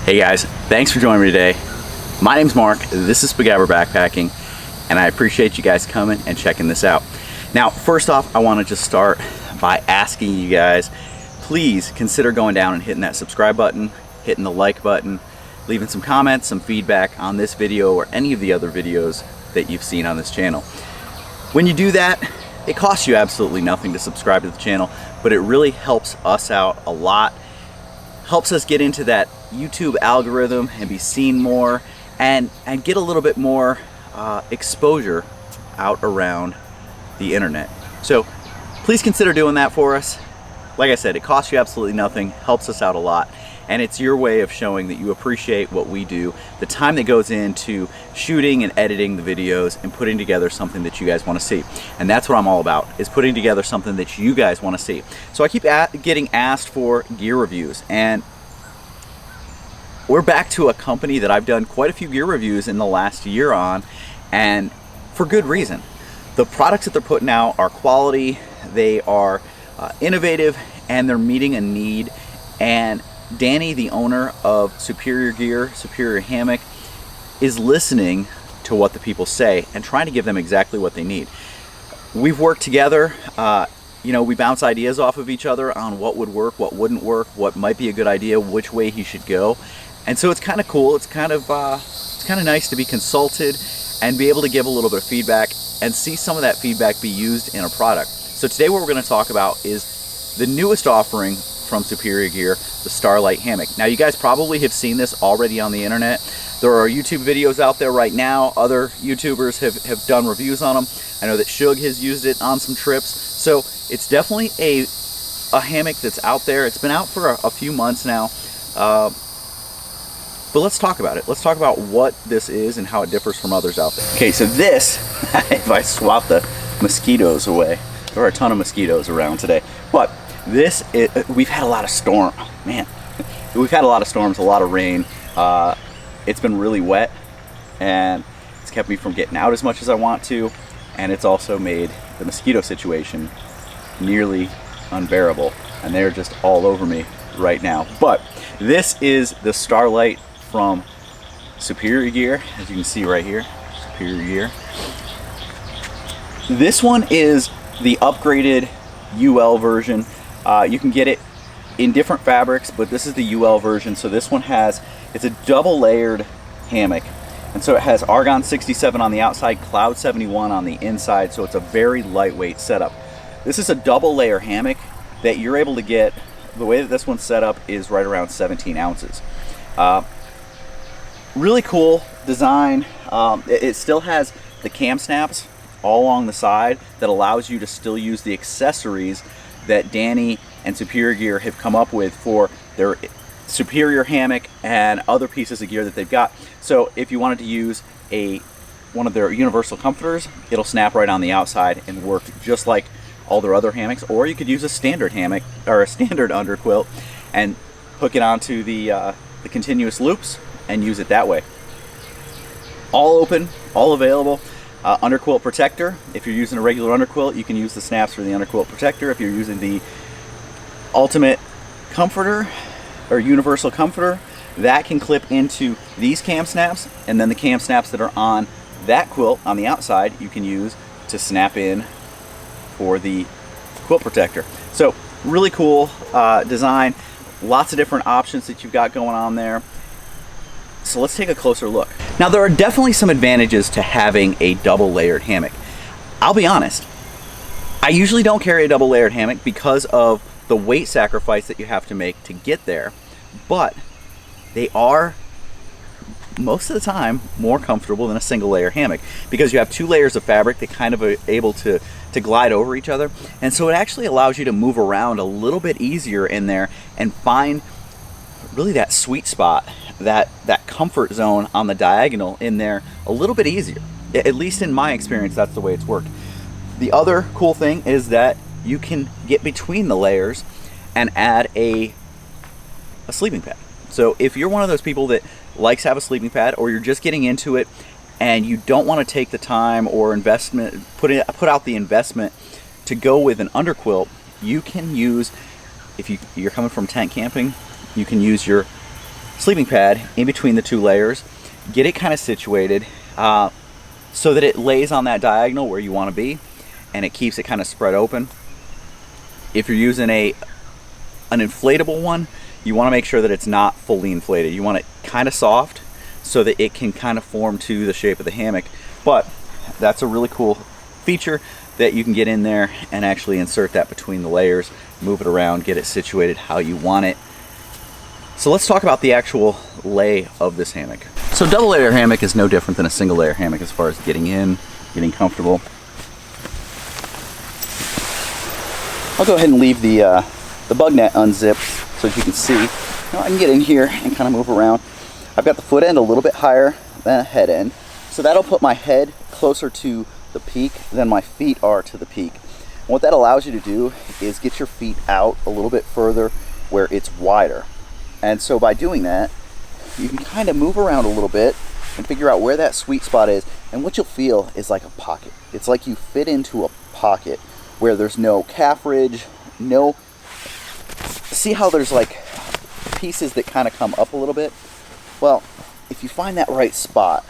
Hey guys, thanks for joining me today. My name's Mark, this is Spiguyver Backpacking, and I appreciate you guys coming and checking this out. Now, first off, I want to just start by asking you guys, please consider going down and hitting that subscribe button, hitting the like button, leaving some comments, some feedback on this video or any of the other videos that you've seen on this channel. When you do that, it costs you absolutely nothing to subscribe to the channel, but it really helps us out a lot. Helps us get into that YouTube algorithm and be seen more and get a little bit more exposure out around the internet. So please consider doing that for us. Like I said, it costs you absolutely nothing, helps us out a lot, and it's your way of showing that you appreciate what we do, the time that goes into shooting and editing the videos and putting together something that you guys want to see. And that's what I'm all about, is putting together something that you guys want to see. So I keep getting asked for gear reviews, and we're back to a company that I've done quite a few gear reviews in the last year on, and for good reason. The products that they're putting out are quality, they are innovative, and they're meeting a need. And Danny, the owner of Superior Gear, Superior Hammock, is listening to what the people say and trying to give them exactly what they need. We've worked together, we bounce ideas off of each other on what would work, what wouldn't work, what might be a good idea, which way he should go. And so it's kind of cool, it's kind of nice to be consulted and be able to give a little bit of feedback and see some of that feedback be used in a product. So today what we're going to talk about is the newest offering from Superior Gear, the Starlight hammock. Now you guys probably have seen this already on the internet. There are YouTube videos out there right now. Other YouTubers have done reviews on them. I know that Shug has used it on some trips. So it's definitely a hammock that's out there. It's been out for a few months now. But let's talk about it. Let's talk about what this is and how it differs from others out there. Okay, so this, if I swap the mosquitoes away, there are a ton of mosquitoes around today. But this, we've had a lot of storm. Man, we've had a lot of storms, a lot of rain. It's been really wet, and it's kept me from getting out as much as I want to. And it's also made the mosquito situation nearly unbearable. And they're just all over me right now. But this is the Starlight from Superior Gear, as you can see right here, Superior Gear. This one is the upgraded UL version. You can get it in different fabrics, but this is the UL version. So this one it's a double layered hammock. And so it has Argon 67 on the outside, Cloud 71 on the inside. So it's a very lightweight setup. This is a double layer hammock that you're able to get. The way that this one's set up is right around 17 ounces. Really cool design. It still has the cam snaps all along the side that allows you to still use the accessories that Danny and Superior Gear have come up with for their Superior hammock and other pieces of gear that they've got. So if you wanted to use one of their universal comforters, it'll snap right on the outside and work just like all their other hammocks. Or you could use a standard hammock or a standard underquilt and hook it onto the continuous loops and use it that way. All open, all available. Underquilt protector. If you're using a regular underquilt, you can use the snaps for the underquilt protector. If you're using the ultimate comforter or universal comforter, that can clip into these cam snaps, and then the cam snaps that are on that quilt on the outside you can use to snap in for the quilt protector. So really cool design, lots of different options that you've got going on there. So let's take a closer look. Now there are definitely some advantages to having a double layered hammock. I'll be honest, I usually don't carry a double layered hammock because of the weight sacrifice that you have to make to get there, but they are most of the time more comfortable than a single layer hammock because you have two layers of fabric that kind of are able to glide over each other, and so it actually allows you to move around a little bit easier in there and find really that sweet spot, that comfort zone on the diagonal in there a little bit easier. At least in my experience, that's the way it's worked. The other cool thing is that you can get between the layers and add a sleeping pad. So if you're one of those people that likes to have a sleeping pad, or you're just getting into it and you don't want to take the time or investment, put out the investment to go with an underquilt, you can use, if you're coming from tent camping, you can use your sleeping pad in between the two layers, get it kind of situated so that it lays on that diagonal where you want to be, and it keeps it kind of spread open. If you're using an inflatable one, you want to make sure that it's not fully inflated. You want it kind of soft so that it can kind of form to the shape of the hammock. But that's a really cool feature that you can get in there and actually insert that between the layers, move it around, get it situated how you want it. So let's talk about the actual lay of this hammock. So double layer hammock is no different than a single layer hammock as far as getting in, getting comfortable. I'll go ahead and leave the bug net unzipped so that you can see. Now I can get in here and kind of move around. I've got the foot end a little bit higher than a head end, so that'll put my head closer to the peak than my feet are to the peak. And what that allows you to do is get your feet out a little bit further where it's wider. And so by doing that, you can kind of move around a little bit and figure out where that sweet spot is, and what you'll feel is like a pocket. It's like you fit into a pocket where there's no calf ridge, no... See how there's like pieces that kind of come up a little bit? Well, if you find that right spot,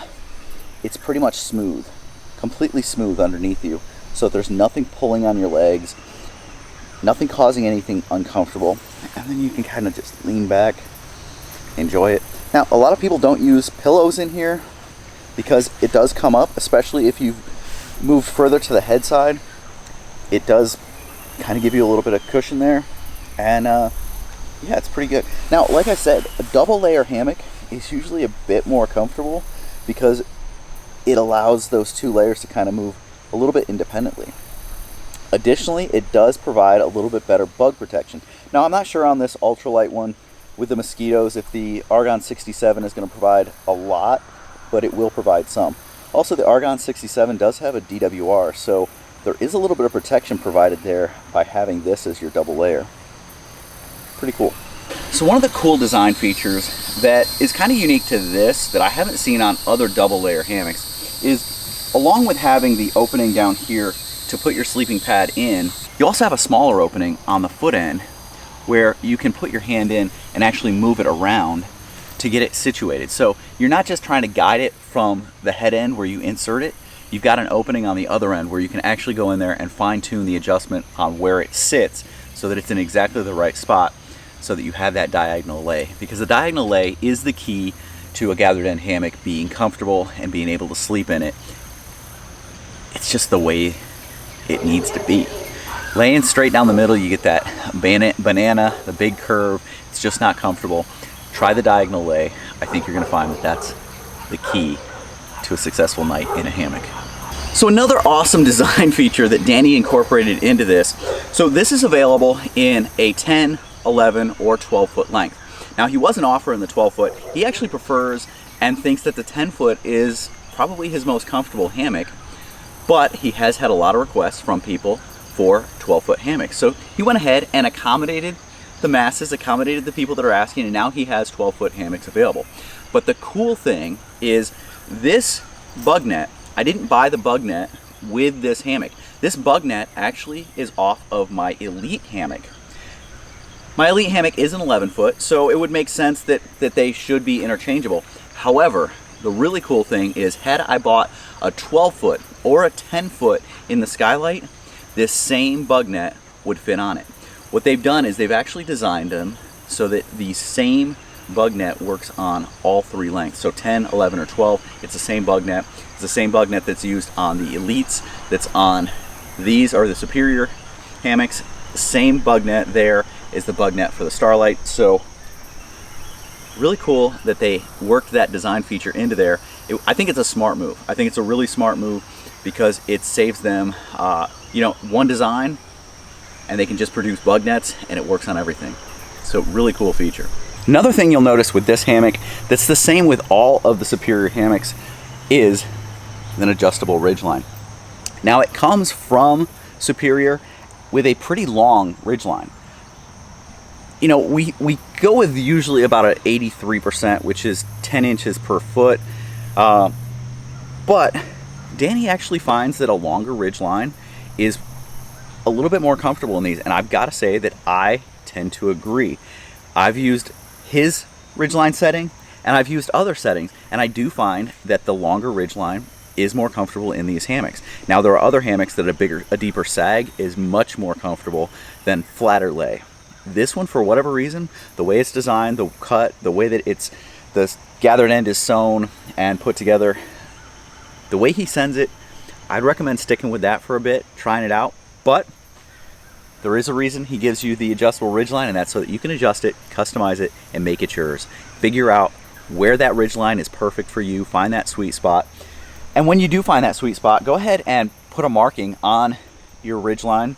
it's pretty much smooth, completely smooth underneath you. So there's nothing pulling on your legs, nothing causing anything uncomfortable. And then you can kind of just lean back, enjoy it. Now, a lot of people don't use pillows in here because it does come up, especially if you've moved further to the head side. It does kind of give you a little bit of cushion there. And yeah, it's pretty good. Now, like I said, a double layer hammock is usually a bit more comfortable because it allows those two layers to kind of move a little bit independently. Additionally, it does provide a little bit better bug protection. Now, I'm not sure on this ultralight one with the mosquitoes if the Argon 67 is going to provide a lot, but it will provide some. Also, the Argon 67 does have a DWR, so there is a little bit of protection provided there by having this as your double layer. Pretty cool. So one of the cool design features that is kind of unique to this that I haven't seen on other double layer hammocks is, along with having the opening down here to put your sleeping pad in, you also have a smaller opening on the foot end where you can put your hand in and actually move it around to get it situated. So you're not just trying to guide it from the head end where you insert it. You've got an opening on the other end where you can actually go in there and fine-tune the adjustment on where it sits so that it's in exactly the right spot, so that you have that diagonal lay. Because the diagonal lay is the key to a gathered end hammock being comfortable and being able to sleep in it. It's just the way it needs to be. Laying straight down the middle, you get that banana, the big curve. It's just not comfortable. Try the diagonal lay. I think you're gonna find that that's the key to a successful night in a hammock. So another awesome design feature that Danny incorporated into this. So this is available in a 10, 11, or 12 foot length. Now, he wasn't offering the 12 foot. He actually prefers and thinks that the 10 foot is probably his most comfortable hammock, but he has had a lot of requests from people for 12 foot hammocks. So he went ahead and accommodated the masses, accommodated the people that are asking, and now he has 12 foot hammocks available. But the cool thing is this bug net, I didn't buy the bug net with this hammock. This bug net actually is off of my Elite hammock. My Elite hammock is an 11 foot, so it would make sense that they should be interchangeable. However, the really cool thing is, had I bought a 12 foot or a 10 foot in the Skylight, this same bug net would fit on it. What they've done is they've actually designed them so that the same bug net works on all three lengths. So 10, 11, or 12, it's the same bug net. It's the same bug net that's used on the Elites, that's on these are the Superior hammocks. The same bug net there is the bug net for the Starlight. So really cool that they worked that design feature into there. I think it's a smart move. I think it's a really smart move because it saves them, one design, and they can just produce bug nets and it works on everything. So really cool feature. Another thing you'll notice with this hammock that's the same with all of the Superior hammocks is an adjustable Ridgeline. Now, it comes from Superior with a pretty long Ridgeline. You know, we go with usually about an 83%, which is 10 inches per foot. But Danny actually finds that a longer Ridgeline is a little bit more comfortable in these, and I've got to say that I tend to agree. I've used his Ridgeline setting, and I've used other settings, and I do find that the longer Ridgeline is more comfortable in these hammocks. Now there are other hammocks that a deeper sag is much more comfortable than flatter lay. This one, for whatever reason, the way it's designed, the cut, the way that the gathered end is sewn and put together, the way he sends it, I'd recommend sticking with that for a bit, trying it out. But there is a reason he gives you the adjustable Ridgeline, and that's so that you can adjust it, customize it, and make it yours. Figure out where that Ridgeline is perfect for you, find that sweet spot. And when you do find that sweet spot, go ahead and put a marking on your Ridgeline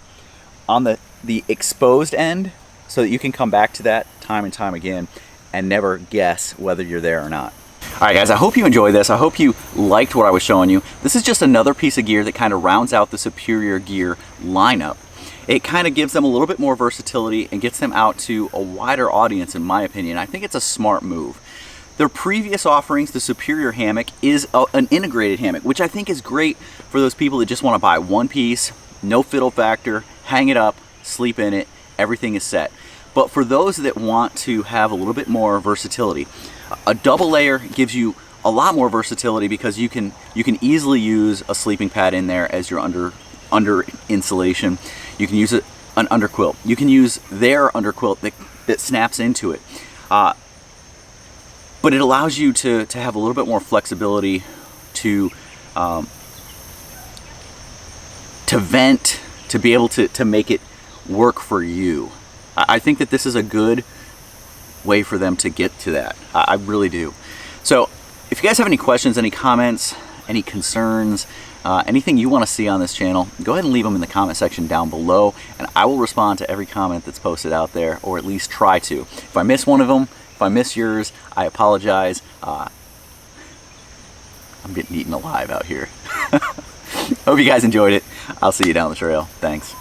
on the exposed end so that you can come back to that time and time again and never guess whether you're there or not. All right, guys, I hope you enjoyed this. I hope you liked what I was showing you. This is just another piece of gear that kind of rounds out the Superior Gear lineup. It kind of gives them a little bit more versatility and gets them out to a wider audience, in my opinion. I think it's a smart move. Their previous offerings, the Superior hammock, is an integrated hammock, which I think is great for those people that just want to buy one piece, no fiddle factor, hang it up, sleep in it, everything is set. But for those that want to have a little bit more versatility, a double layer gives you a lot more versatility because you can easily use a sleeping pad in there as your under insulation. You can use an underquilt. You can use their underquilt that snaps into it. But it allows you to have a little bit more flexibility to vent, to be able to make it work for you. I think that this is a good way for them to get to that. I really do. So if you guys have any questions, any comments, any concerns, anything you want to see on this channel, go ahead and leave them in the comment section down below, and I will respond to every comment that's posted out there, or at least try to. If I miss one of them, if I miss yours, I apologize. I'm getting eaten alive out here. Hope you guys enjoyed it. I'll see you down the trail. Thanks.